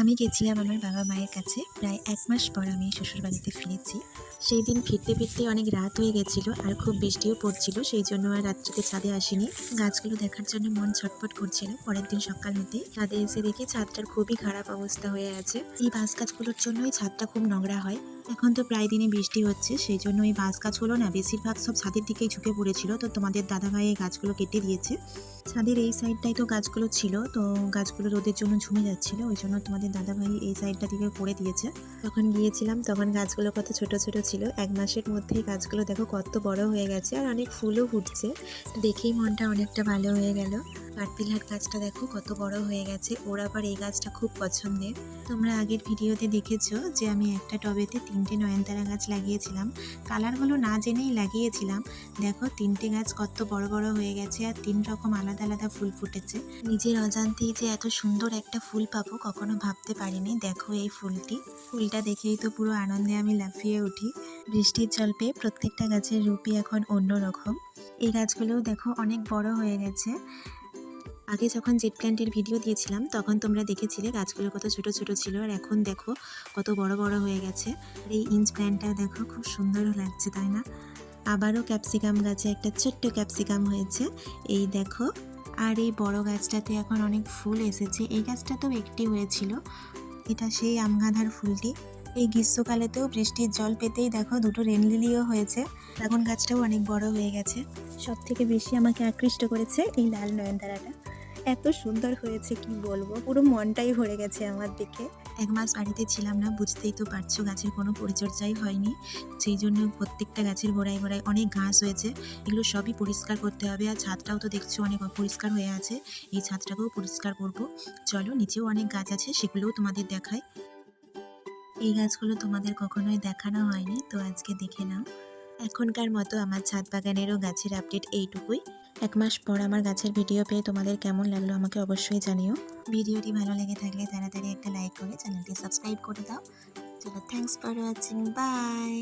আমি গেছিলাম আমার বাবা মায়ের কাছে। প্রায় ১ মাস পর আমি শ্বশুরবাড়িতে ফিরেছি। সেই দিন ফিরতে, ফিরতে অনেক রাত হয়ে গেছিল আর খুব বৃষ্টিও পড়ছিল। সেই জন্য আর রাত্রিতে ছাদে আসিনি। গাছগুলো দেখার জন্য মন ছটফট করছিল। পরের দিন সকাল হতেই ছাদে এসে দেখি ছাদটার খুবই খারাপ অবস্থা হয়ে আছে। এই বাঁশ গাছগুলোর জন্যই ছাদটা খুব নোংরা হয়। এখন তো প্রায় দিনই বৃষ্টি হচ্ছে, সেই জন্য এই বাঁশ গাছগুলো না বেশিরভাগ সব ছাদের দিকেই ঝুঁকে পড়েছিল। তো তোমাদের দাদাভাই এই গাছগুলো কেটে দিয়েছে। ছাদের এই সাইডটাই তো গাছগুলো ছিল, তো গাছগুলো রোদের জন্য ঝুমে যাচ্ছিল, ওই জন্য তোমাদের দাদাভাই এই সাইডটা থেকে করে দিয়েছে। যখন গিয়েছিলাম তখন গাছগুলো কত ছোট ছোট ছিল। 1 মাসের মধ্যেই গাছগুলো দেখো কত বড় হয়ে গেছে আর অনেক ফুলও ফুটছে। দেখেই মনটা অনেকটা ভালো হয়ে গেল। কাঠবিলহাট গাছটা দেখো কত বড় হয়ে গেছে। ওর আবার এই গাছটা খুব পছন্দের। তোমরা আগের ভিডিওতে দেখেছো যে আমি একটা টবেতে 3টে নয়নতারা গাছ লাগিয়েছিলাম। কালারগুলো না জেনেই লাগিয়েছিলাম। দেখো 3টে গাছ কত বড় বড় হয়ে গেছে আর 3 রকম আলাদা আলাদা ফুল ফুটেছে। নিজের অজান্তেই যে এত সুন্দর একটা ফুল পাবো কখনো ভাবতে পারিনি। দেখো এই ফুলটা দেখেই তো পুরো আনন্দে আমি লাফিয়ে উঠি। বৃষ্টির জল পেয়ে প্রত্যেকটা গাছের রূপই এখন অন্যরকম। এই গাছগুলোও দেখো অনেক বড় হয়ে গেছে। আগে যখন জেট প্ল্যান্টের ভিডিও দিয়েছিলাম তখন তোমরা দেখেছিলে গাছগুলো কত ছোট ছোট ছিল, আর এখন দেখো কত বড় বড় হয়ে গেছে। আর এই ইঞ্চ প্ল্যান্টটা দেখো খুব সুন্দর লাগছে, তাই না? আবারও ক্যাপসিকাম গাছে একটা ছোট্ট ক্যাপসিকাম হয়েছে, এই দেখো। আর এই বড় গাছটাতে এখন অনেক ফুল এসেছে। এই গাছটাতেও একটি হয়েছিল, এটা সেই আমগাঁদার ফুলটি। এই গ্রীষ্মকালেতেও বৃষ্টির জল পেতেই দেখো 2টো রেন লিলিও হয়েছে। ড্রাগন গাছটাও অনেক বড় হয়ে গেছে। সব থেকে বেশি আমাকে আকৃষ্ট করেছে এই লাল নয়নতারাটা। এত সুন্দর হয়েছে কি বলবো, পুরো মনটাই ভরে গেছে আমার দেখে। 1 মাস বাড়িতে ছিলাম না, বুঝতেই তো পারছো গাছের কোনো পরিচর্যাই হয়নি। সেই জন্য প্রত্যেকটা গাছের গোড়ায় গোড়ায় অনেক ঘাস হয়েছে। এগুলো সবই পরিষ্কার করতে হবে। আর ছাদটাও তো দেখছো অনেক অপরিষ্কার হয়ে আছে, এই ছাদটাকেও পরিষ্কার করব। চলো, নিচেও অনেক গাছ আছে, সেগুলোও তোমাদের দেখাই। এই গাছগুলো তোমাদের কখনোই দেখানো হয়নি, তো আজকে দেখে নাও। এখনকার মতো আমার ছাদ বাগানেরও গাছের আপডেট এইটুকুই। 1 মাস পর আমার গাছের ভিডিও পেয়ে তোমাদের কেমন লাগলো আমাকে অবশ্যই জানিও। ভিডিওটি ভালো লেগে থাকলে তাড়াতাড়ি একটা লাইক করে চ্যানেলটি সাবস্ক্রাইব করে দাও। চলো, থ্যাঙ্কস ফর ওয়াচিং, বাই।